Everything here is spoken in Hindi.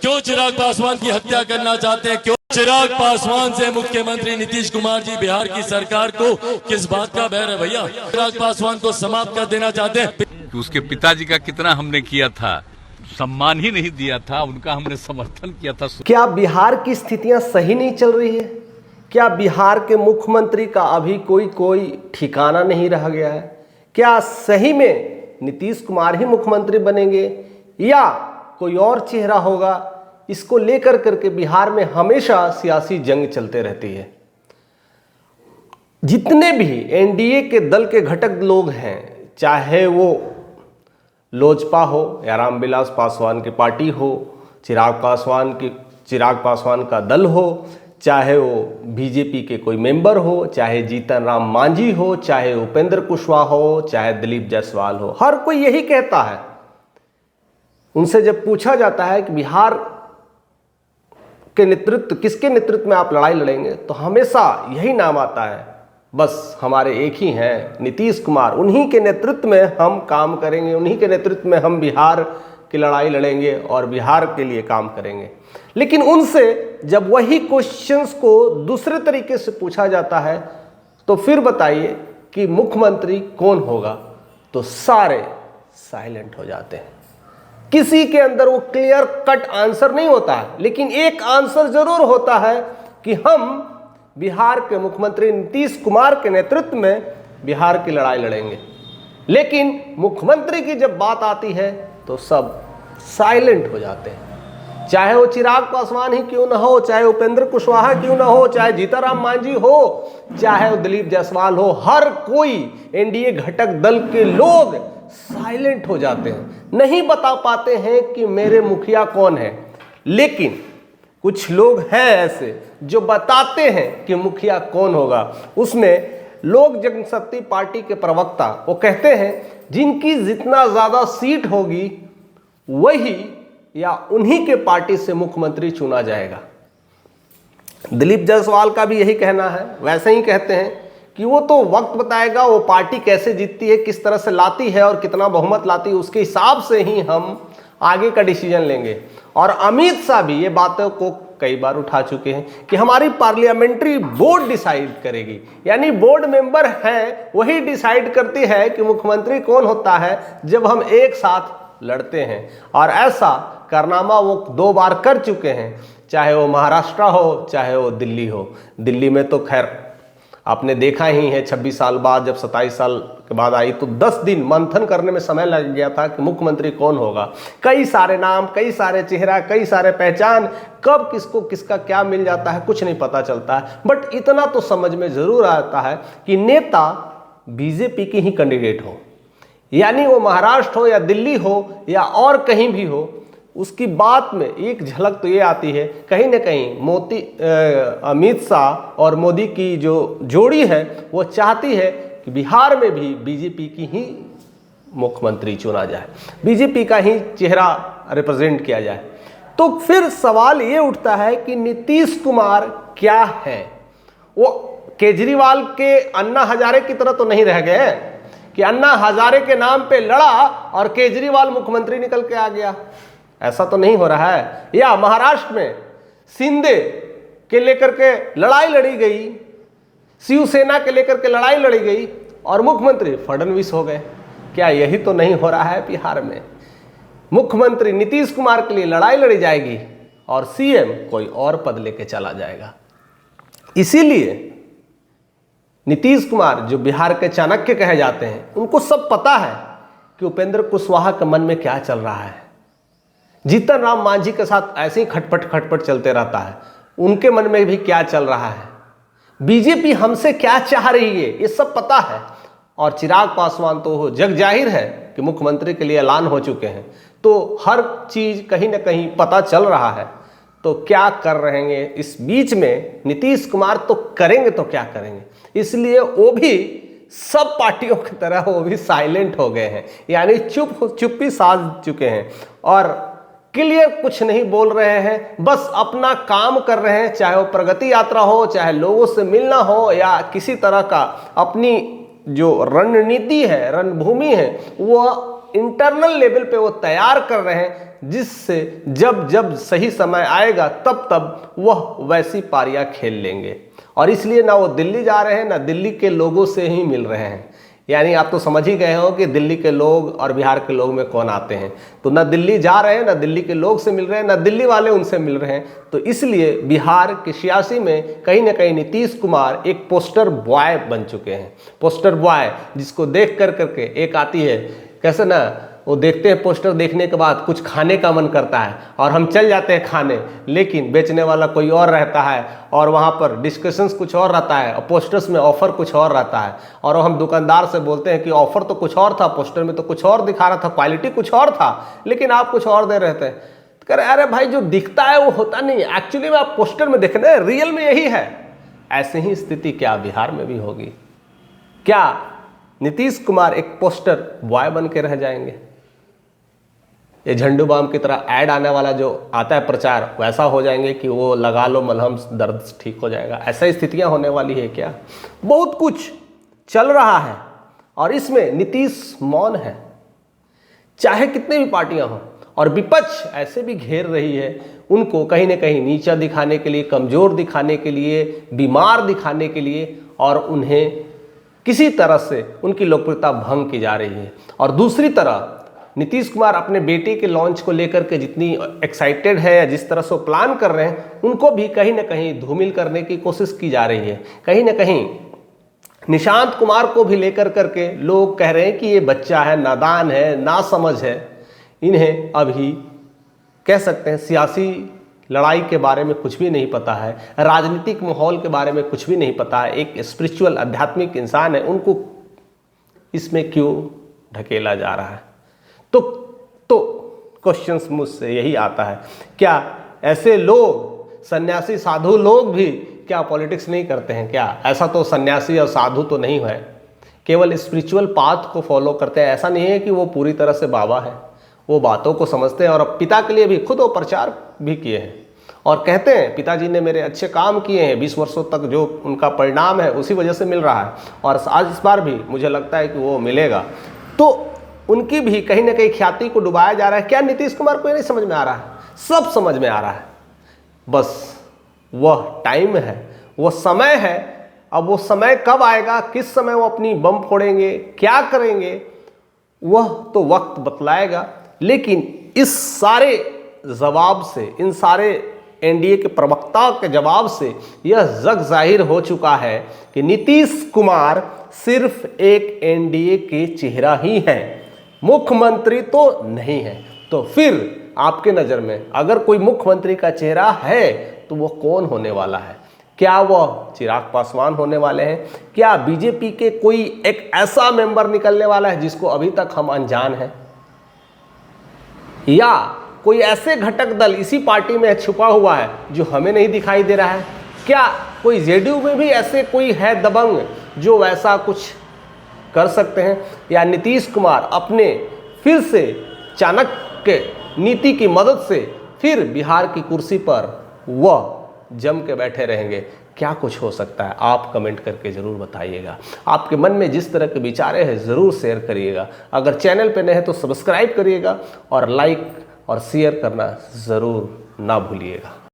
क्यों चिराग पासवान की हत्या करना चाहते हैं? क्यों चिराग पासवान से मुख्यमंत्री नीतीश कुमार जी बिहार की सरकार को किस बात का बैर है भैया? चिराग पासवान को समाप्त कर देना चाहते हैं। उसके पिताजी का कितना हमने किया था, सम्मान ही नहीं दिया था, उनका हमने समर्थन किया था। क्या बिहार की स्थितियां सही नहीं चल रही है? क्या बिहार के मुख्यमंत्री का अभी कोई ठिकाना नहीं रह गया है? क्या सही में नीतीश कुमार ही मुख्यमंत्री बनेंगे या कोई और चेहरा होगा? इसको लेकर करके बिहार में हमेशा सियासी जंग चलते रहती है। जितने भी एनडीए के दल के घटक लोग हैं, चाहे वो लोजपा हो या रामविलास पासवान की पार्टी हो, चिराग पासवान का दल हो, चाहे वो बीजेपी के कोई मेंबर हो, चाहे जीतन राम मांझी हो, चाहे उपेंद्र कुशवाहा हो, चाहे दिलीप जायसवाल हो, हर कोई यही कहता है। उनसे जब पूछा जाता है कि बिहार के नेतृत्व, किसके नेतृत्व में आप लड़ाई लड़ेंगे, तो हमेशा यही नाम आता है, बस हमारे एक ही हैं, नीतीश कुमार। उन्हीं के नेतृत्व में हम काम करेंगे, उन्हीं के नेतृत्व में हम बिहार की लड़ाई लड़ेंगे और बिहार के लिए काम करेंगे। लेकिन उनसे जब वही क्वेश्चंस को दूसरे तरीके से पूछा जाता है, तो फिर बताइए कि मुख्यमंत्री कौन होगा, तो सारे साइलेंट हो जाते हैं। किसी के अंदर वो क्लियर कट आंसर नहीं होता है, लेकिन एक आंसर जरूर होता है कि हम बिहार के मुख्यमंत्री नीतीश कुमार के नेतृत्व में बिहार की लड़ाई लड़ेंगे। लेकिन मुख्यमंत्री की जब बात आती है तो सब साइलेंट हो जाते हैं। चाहे वो चिराग पासवान ही क्यों ना हो, चाहे उपेंद्र कुशवाहा क्यों ना हो, चाहे जीतन राम मांझी हो, चाहे वो दिलीप जायसवाल हो, हर कोई एनडीए घटक दल के लोग साइलेंट हो जाते हैं, नहीं बता पाते हैं कि मेरे मुखिया कौन है। लेकिन कुछ लोग हैं ऐसे जो बताते हैं कि मुखिया कौन होगा। उसमें लोक जनशक्ति पार्टी के प्रवक्ता वो कहते हैं जिनकी जितना ज्यादा सीट होगी वही या उन्हीं के पार्टी से मुख्यमंत्री चुना जाएगा। दिलीप जायसवाल का भी यही कहना है। वैसे ही कहते हैं कि वो तो वक्त बताएगा, वो पार्टी कैसे जीतती है, किस तरह से लाती है और कितना बहुमत लाती है, उसके हिसाब से ही हम आगे का डिसीजन लेंगे। और अमित शाह भी ये बातों को कई बार उठा चुके हैं कि हमारी पार्लियामेंट्री बोर्ड डिसाइड करेगी, यानी बोर्ड मेंबर हैं वही डिसाइड करती है कि मुख्यमंत्री कौन होता है जब हम एक साथ लड़ते हैं। और ऐसा कारनामा वो 2 बार कर चुके हैं, चाहे वो महाराष्ट्र हो चाहे वो दिल्ली हो। दिल्ली में तो खैर आपने देखा ही है, 26 साल बाद जब 27 साल के बाद आई तो 10 दिन मंथन करने में समय लग गया था कि मुख्यमंत्री कौन होगा। कई सारे नाम, कई सारे चेहरा, कई सारे पहचान, कब किसको किसका क्या मिल जाता है कुछ नहीं पता चलता है। बट इतना तो समझ में जरूर आता है कि नेता बीजेपी की ही कैंडिडेट हो, यानी वो महाराष्ट्र हो या दिल्ली हो या और कहीं भी हो, उसकी बात में एक झलक तो ये आती है कहीं ना कहीं अमित शाह और मोदी की जो जोड़ी है वो चाहती है कि बिहार में भी बीजेपी की ही मुख्यमंत्री चुना जाए, बीजेपी का ही चेहरा रिप्रेजेंट किया जाए। तो फिर सवाल ये उठता है कि नीतीश कुमार क्या है? वो केजरीवाल के अन्ना हजारे की तरह तो नहीं रह गए कि अन्ना हजारे के नाम पे लड़ा और केजरीवाल मुख्यमंत्री निकल के आ गया। ऐसा तो नहीं हो रहा है। या महाराष्ट्र में शिंदे के लेकर के लड़ाई लड़ी गई, शिवसेना के लेकर के लड़ाई लड़ी गई और मुख्यमंत्री फडणवीस हो गए। क्या यही तो नहीं हो रहा है बिहार में? मुख्यमंत्री नीतीश कुमार के लिए लड़ाई लड़ी जाएगी और सीएम कोई और पद लेके चला जाएगा। इसीलिए नीतीश कुमार जो बिहार के चाणक्य कहे जाते हैं, उनको सब पता है कि उपेंद्र कुशवाहा के मन में क्या चल रहा है। जीतन राम मांझी के साथ ऐसे ही खटपट चलते रहता है, उनके मन में भी क्या चल रहा है, बीजेपी हमसे क्या चाह रही है, ये सब पता है। और चिराग पासवान तो जग जाहिर है कि मुख्यमंत्री के लिए ऐलान हो चुके हैं, तो हर चीज कहीं ना कहीं पता चल रहा है। तो क्या कर रहेंगे इस बीच में नीतीश कुमार? तो करेंगे तो क्या करेंगे, इसलिए वो भी सब पार्टियों की तरह वो भी साइलेंट हो गए हैं, यानी चुप्पी साध चुके हैं और क्लियर कुछ नहीं बोल रहे हैं, बस अपना काम कर रहे हैं। चाहे वो प्रगति यात्रा हो, चाहे लोगों से मिलना हो या किसी तरह का अपनी जो रणनीति है, रणभूमि है, वो इंटरनल लेवल पे वो तैयार कर रहे हैं जिससे जब जब सही समय आएगा तब तब वह वैसी पारियां खेल लेंगे। और इसलिए ना वो दिल्ली जा रहे हैं, ना दिल्ली के लोगों से ही मिल रहे हैं। यानी आप तो समझ ही गए हो कि दिल्ली के लोग और बिहार के लोग में कौन आते हैं। तो ना दिल्ली जा रहे हैं, ना दिल्ली के लोग से मिल रहे हैं, ना दिल्ली वाले उनसे मिल रहे हैं। तो इसलिए बिहार की सियासी में कहीं ना कहीं नीतीश कुमार एक पोस्टर बॉय बन चुके हैं। पोस्टर बॉय जिसको देख कर करके एक आती है, कैसे ना वो देखते हैं पोस्टर देखने के बाद कुछ खाने का मन करता है और हम चल जाते हैं खाने, लेकिन बेचने वाला कोई और रहता है और वहाँ पर डिस्कशंस कुछ और रहता है और पोस्टर्स में ऑफर कुछ और रहता है। और हम दुकानदार से बोलते हैं कि ऑफर तो कुछ और था, पोस्टर में तो कुछ और दिखा रहा था, क्वालिटी कुछ और था, लेकिन आप कुछ और दे रहे थे। तो कह रहे अरे भाई जो दिखता है वो होता नहीं, एक्चुअली में आप पोस्टर में देख रहे हैं, रियल में यही है। ऐसे ही स्थिति क्या बिहार में भी होगी? क्या नीतीश कुमार एक पोस्टर बॉय बन के रह जाएंगे? ये झंडू बाम की तरह ऐड आने वाला जो आता है प्रचार, वैसा हो जाएंगे कि वो लगा लो मलहम दर्द ठीक हो जाएगा? ऐसा स्थितियां होने वाली है क्या? बहुत कुछ चल रहा है और इसमें नीतीश मौन है, चाहे कितने भी पार्टियां हों। और विपक्ष ऐसे भी घेर रही है उनको कहीं ना कहीं नीचा दिखाने के लिए, कमजोर दिखाने के लिए, बीमार दिखाने के लिए, और उन्हें किसी तरह से उनकी लोकप्रियता भंग की जा रही है। और दूसरी तरह नीतीश कुमार अपने बेटे के लॉन्च को लेकर के जितनी एक्साइटेड है या जिस तरह से प्लान कर रहे हैं, उनको भी कहीं ना कहीं धूमिल करने की कोशिश की जा रही है। कहीं ना कहीं निशांत कुमार को भी लेकर करके लोग कह रहे हैं कि ये बच्चा है, नादान है, नासमझ है, इन्हें अभी कह सकते हैं सियासी लड़ाई के बारे में कुछ भी नहीं पता है, राजनीतिक माहौल के बारे में कुछ भी नहीं पता है। एक स्पिरिचुअल आध्यात्मिक इंसान है, उनको इसमें क्यों ढकेला जा रहा है? तो क्वेश्चंस मुझसे यही आता है, क्या ऐसे लोग, सन्यासी साधु लोग भी क्या पॉलिटिक्स नहीं करते हैं क्या? ऐसा तो सन्यासी और साधु तो नहीं है, केवल स्पिरिचुअल पाथ को फॉलो करते हैं। ऐसा नहीं है कि वो पूरी तरह से बाबा है, वो बातों को समझते हैं। और पिता के लिए भी खुद वो प्रचार भी किए हैं और कहते हैं पिताजी ने मेरे अच्छे काम किए हैं, 20 वर्षों तक जो उनका परिणाम है उसी वजह से मिल रहा है और आज इस बार भी मुझे लगता है कि वो मिलेगा। तो उनकी भी कहीं ना कहीं ख्याति को डुबाया जा रहा है। क्या नीतीश कुमार को ये नहीं समझ में आ रहा है? सब समझ में आ रहा है, बस वह टाइम है, वो समय है। अब वो समय कब आएगा, किस समय वो अपनी बम फोड़ेंगे, क्या करेंगे, वह तो वक्त बतलाएगा। लेकिन इस सारे जवाब से, इन सारे एनडीए के प्रवक्ता के जवाब से यह जग जाहिर हो चुका है कि नीतीश कुमार सिर्फ एक एनडीए के चेहरा ही है, मुख्यमंत्री तो नहीं है। तो फिर आपके नज़र में अगर कोई मुख्यमंत्री का चेहरा है तो वो कौन होने वाला है? क्या वह चिराग पासवान होने वाले हैं? क्या बीजेपी के कोई एक ऐसा मेंबर निकलने वाला है जिसको अभी तक हम अनजान हैं? या कोई ऐसे घटक दल इसी पार्टी में छुपा हुआ है जो हमें नहीं दिखाई दे रहा है? क्या कोई जेडीयू में भी ऐसे कोई है दबंग जो वैसा कुछ कर सकते हैं? या नीतीश कुमार अपने फिर से चाणक्य नीति की मदद से फिर बिहार की कुर्सी पर वह जम के बैठे रहेंगे? क्या कुछ हो सकता है? आप कमेंट करके ज़रूर बताइएगा। आपके मन में जिस तरह के विचारे हैं ज़रूर शेयर करिएगा। अगर चैनल पे नए हैं तो सब्सक्राइब करिएगा और लाइक और शेयर करना ज़रूर ना भूलिएगा।